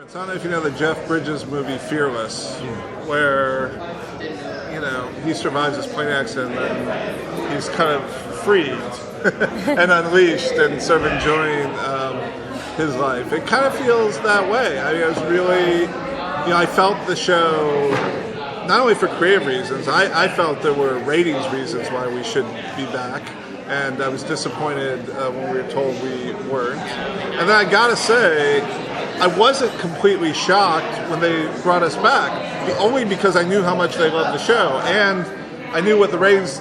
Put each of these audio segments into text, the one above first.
I don't know if you know the Jeff Bridges movie Fearless, where, he survives this plane accident and he's kind of freed and unleashed and sort of enjoying his life. It kind of feels that way. I was really, I felt the show, not only for creative reasons, I felt there were ratings reasons why we should be back. And I was disappointed when we were told we weren't. And then I gotta say, I wasn't completely shocked when they brought us back, only because I knew how much they loved the show, and I knew what the ratings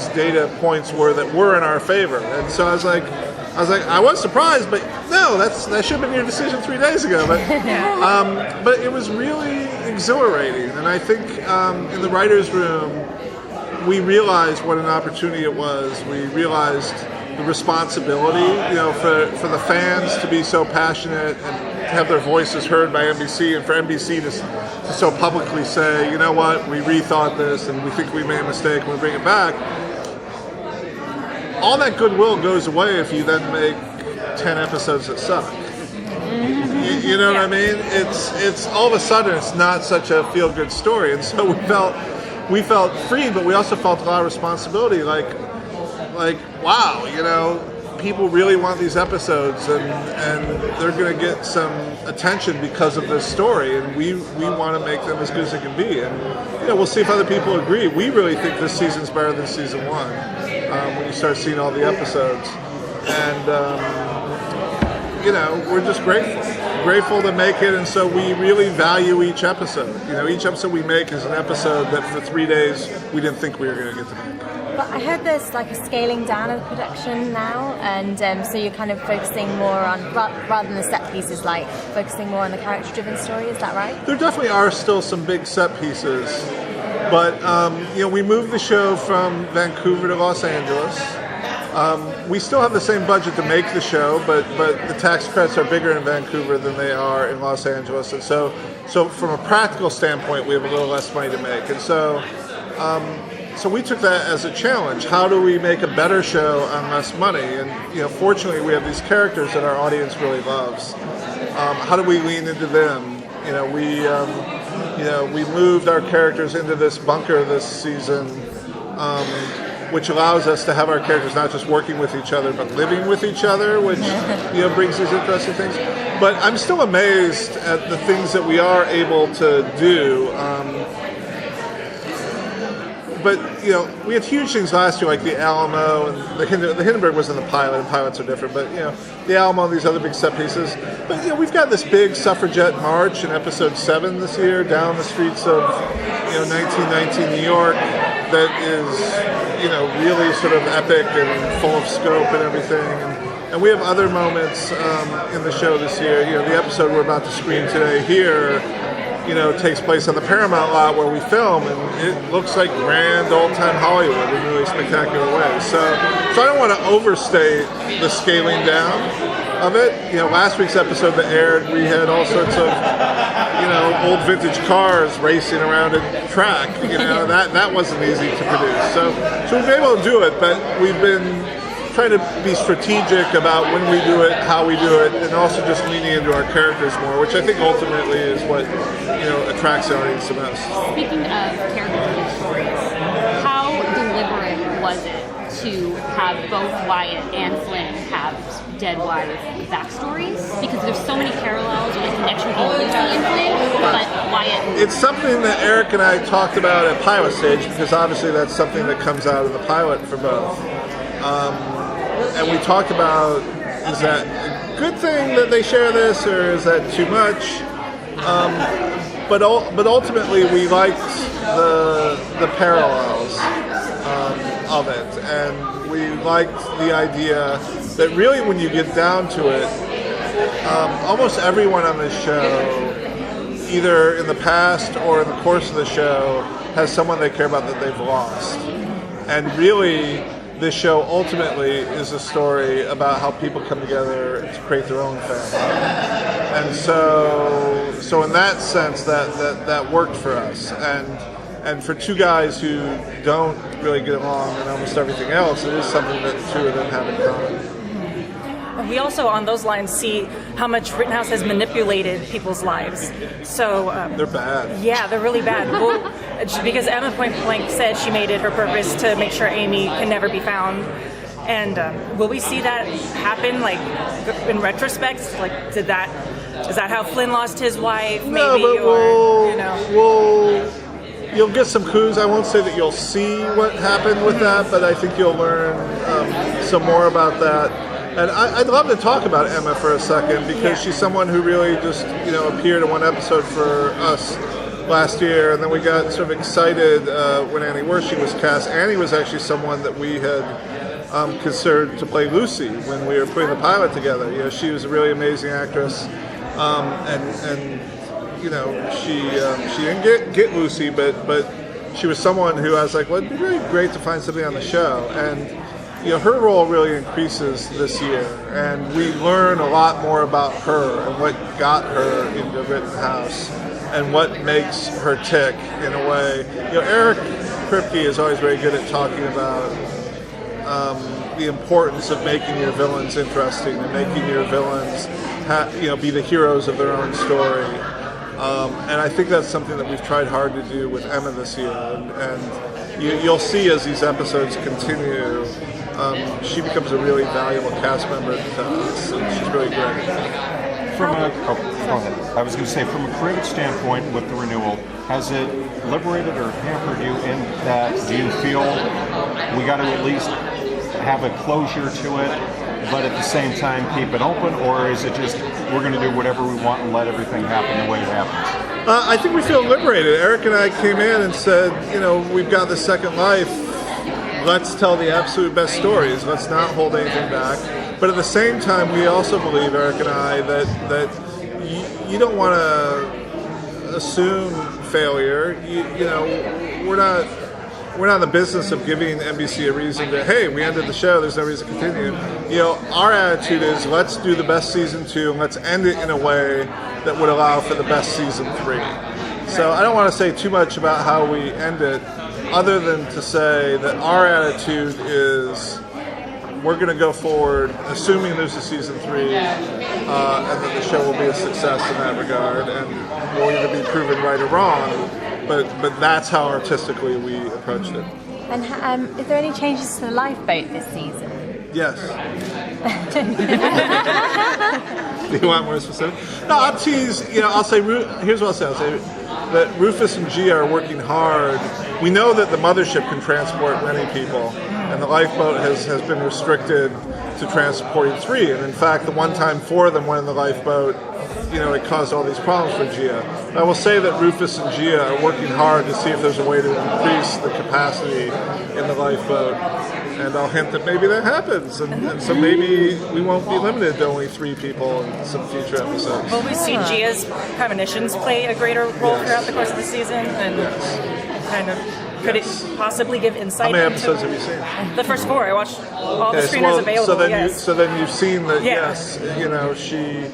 data points were that were in our favor. And so I was surprised, but no, that should have been your decision 3 days ago. But it was really exhilarating, and I think in the writers' room, we realized what an opportunity it was. We realized the responsibility, for the fans to be so passionate and to have their voices heard by NBC, and for NBC to so publicly say, you know what, we rethought this and we think we made a mistake and we bring it back. All that goodwill goes away if you then make 10 episodes that suck. You know what I mean? It's all of a sudden it's not such a feel-good story, and so we felt free, but we also felt a lot of responsibility. Like, wow, people really want these episodes, and they're going to get some attention because of this story, and we want to make them as good as they can be. And we'll see if other people agree. We really think this season's better than season 1 when you start seeing all the episodes, and we're just grateful to make it, and so we really value each episode. Each episode we make is an episode that for 3 days we didn't think we were going to get to make. But I heard there's like a scaling down of production now, and so you're kind of focusing more on, rather than the set pieces, like focusing more on the character-driven story. Is that right? There definitely are still some big set pieces, but we moved the show from Vancouver to Los Angeles. We still have the same budget to make the show, but the tax credits are bigger in Vancouver than they are in Los Angeles, and so from a practical standpoint, we have a little less money to make, and so we took that as a challenge. How do we make a better show on less money? And fortunately, we have these characters that our audience really loves. How do we lean into them? We moved our characters into this bunker this season, which allows us to have our characters not just working with each other, but living with each other, which brings these interesting things. But I'm still amazed at the things that we are able to do. But we had huge things last year, like the Alamo, and the Hindenburg was in the pilot, and pilots are different. But the Alamo and these other big set pieces. But we've got this big suffragette march in episode 7 this year down the streets of 1919 New York. That is really sort of epic and full of scope and everything. And we have other moments in the show this year. The episode we're about to screen today here. Takes place on the Paramount lot where we film, and it looks like grand old-time Hollywood in really spectacular ways. So I don't want to overstate the scaling down of it. Last week's episode that aired, we had all sorts of, old vintage cars racing around a track. That wasn't easy to produce. So we've been able to do it, but we've been trying to be strategic about when we do it, how we do it, and also just leaning into our characters more, which I think ultimately is what attracts the audience the most. Speaking of character-driven stories, how deliberate was it to have both Wyatt and Flynn have dead wife backstories? Because there's so many parallels and connections between Lucy and Flynn, but Wyatt... It's something that Eric and I talked about at pilot stage, because obviously that's something that comes out of the pilot for both. And we talked about, is that a good thing that they share this, or is that too much? But ultimately, we liked the parallels of it, and we liked the idea that really, when you get down to it, almost everyone on this show, either in the past or in the course of the show, has someone they care about that they've lost. And really, this show ultimately is a story about how people come together to create their own family. And so in that sense, that worked for us. And for two guys who don't really get along in almost everything else, it is something that the two of them have in common. we also, on those lines, see how much Rittenhouse has manipulated people's lives. So They're bad. yeah, they're really bad. Well, because Emma point blank said she made it her purpose to make sure Amy can never be found. And will we see that happen? Like in retrospect, like is that how Flynn lost his wife? Maybe, No, or you'll get some clues. I won't say that you'll see what happened with that, but I think you'll learn some more about that. And I'd love to talk about Emma for a second because she's someone who really just appeared in one episode for us last year, and then we got sort of excited when Annie Wershing was cast. Annie was actually someone that we had considered to play Lucy when we were putting the pilot together. She was a really amazing actress, and she didn't get Lucy, but she was someone who I was like, well, it'd be really great to find something on the show. And her role really increases this year, and we learn a lot more about her and what got her into Rittenhouse and what makes her tick in a way. Eric Kripke is always very good at talking about the importance of making your villains interesting and making your villains be the heroes of their own story. And I think that's something that we've tried hard to do with Emma this year. And you'll see as these episodes continue, she becomes a really valuable cast member to us, and she's really great. Go ahead. I was going to say, from a creative standpoint with the renewal, has it liberated or hampered you in that? Do you feel we got to at least have a closure to it, but at the same time keep it open, or is it just we're going to do whatever we want and let everything happen the way it happens? I think we feel liberated. Eric and I came in and said, we've got the second life. Let's tell the absolute best stories. Let's not hold anything back. But at the same time, we also believe, Eric and I, that you don't want to assume failure. We're not in the business of giving NBC a reason to, hey, we ended the show, there's no reason to continue. Our attitude is let's do the best season 2 and let's end it in a way that would allow for the best season 3. So I don't want to say too much about how we end it, other than to say that our attitude is we're going to go forward assuming there's a season 3 and that the show will be a success in that regard, and we'll either be proven right or wrong. But that's how artistically we approached it. And is there any changes to the lifeboat this season? Yes. Do you want more specific? No, I'll tease. I'll say. Here's what I'll say that Rufus and Gia are working hard. We know that the mothership can transport many people, and the lifeboat has been restricted to transporting 3. And in fact, the one time 4 of them went in the lifeboat, it caused all these problems for Gia. I will say that Rufus and Gia are working hard to see if there's a way to increase the capacity in the lifeboat. And I'll hint that maybe that happens. And so maybe we won't be limited to only 3 people in some future episodes. will we see Gia's premonitions play a greater role throughout the course of the season? And kind of, could it possibly give insight? How many episodes have you seen? The first 4. I watched all the screeners available. So then you've seen that, she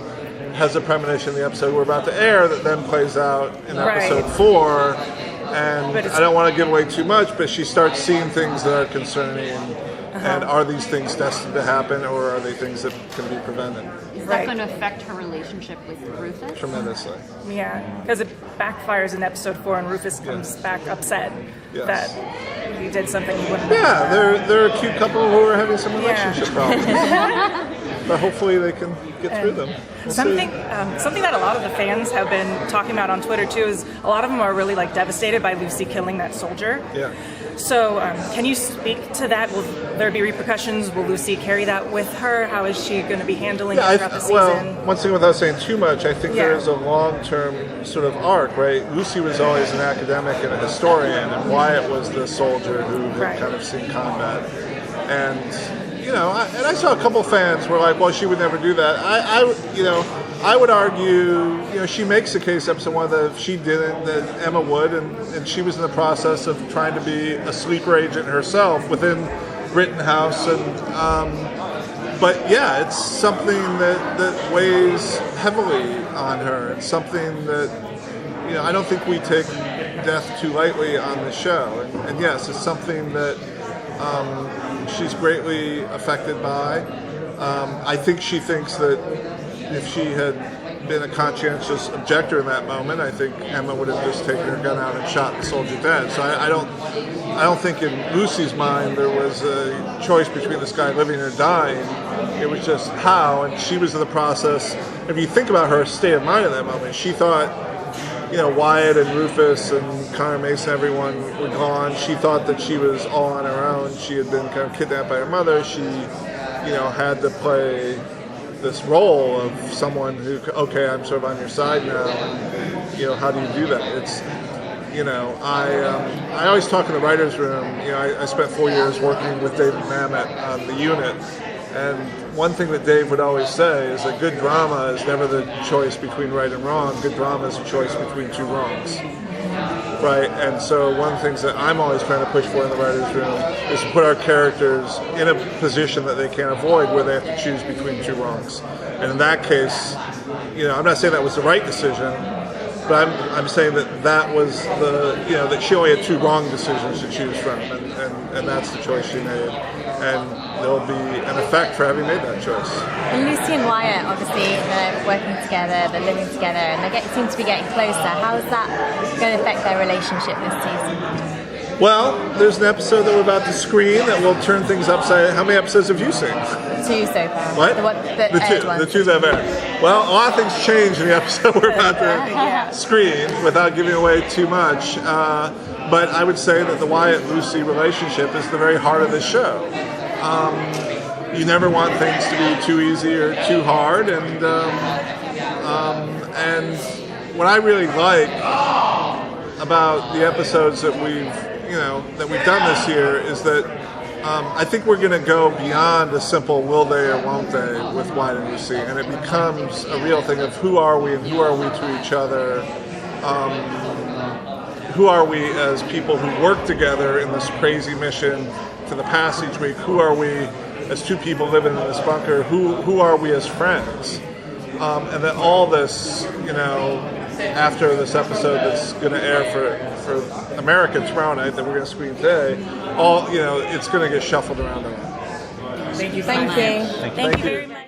has a premonition in the episode we're about to air that then plays out in episode 4. And I don't want to give away too much, but she starts seeing things that are concerning. And are these things destined to happen, or are they things that can be prevented? Is that going to affect her relationship with Rufus? Tremendously. Yeah, because it backfires in episode 4, and Rufus comes back upset that he did something he wouldn't. Yeah, they're a cute couple who are having some relationship problems. But hopefully they can get through them. Something that a lot of the fans have been talking about on Twitter too is a lot of them are really devastated by Lucy killing that soldier. Yeah. So can you speak to that? Will there be repercussions? Will Lucy carry that with her? How is she going to be handling it throughout the season? Well, once again, without saying too much, I think there is a long-term sort of arc, right? Lucy was always an academic and a historian, and Wyatt was the soldier who had kind of seen combat. And I saw a couple fans were like, well, she would never do that. I would argue, she makes the case episode 1 that if she didn't, that Emma would, and she was in the process of trying to be a sleeper agent herself within Rittenhouse, but it's something that weighs heavily on her. It's something that, I don't think we take death too lightly on the show, and yes, it's something that she's greatly affected by. I think she thinks that if she had been a conscientious objector in that moment, I think Emma would have just taken her gun out and shot the soldier dead. So I don't think in Lucy's mind there was a choice between this guy living or dying. It was just how, and she was in the process. If you think about her state of mind in that moment, she thought, Wyatt and Rufus and Connor Mason, everyone were gone. She thought that she was all on her own. She had been kind of kidnapped by her mother. She, had to play this role of someone who, okay, I'm sort of on your side now. And, how do you do that? It's, I always talk in the writer's room. I spent 4 years working with David Mamet on the unit. And one thing that Dave would always say is that good drama is never the choice between right and wrong. Good drama is a choice between two wrongs. Right? And so one of the things that I'm always trying to push for in the writer's room is to put our characters in a position that they can't avoid where they have to choose between two wrongs. And in that case, I'm not saying that was the right decision, but I'm saying that was that she only had two wrong decisions to choose from, and that's the choice she made. And there'll be an effect for having made that choice. And Lucy and Wyatt, obviously, they're working together, they're living together, and they seem to be getting closer. How is that going to affect their relationship this season? Well, there's an episode that we're about to screen that will turn things upside. How many episodes have you seen? 2 so far. What? The two that have aired. Well, a lot of things change in the episode we're about to screen without giving away too much. But I would say that the Wyatt-Lucy relationship is the very heart of this show. You never want things to be too easy or too hard, and what I really like about the episodes that we've done this year is that I think we're going to go beyond a simple will they or won't they with Wyatt and Lucy, and it becomes a real thing of who are we and who are we to each other. Who are we as people who work together in this crazy mission to the past each week? Who are we as two people living in this bunker? Who are we as friends? And that all this, after this episode that's going to air for America tomorrow night that we're going to screen today, it's going to get shuffled around a lot. Thank you. Thank you very much.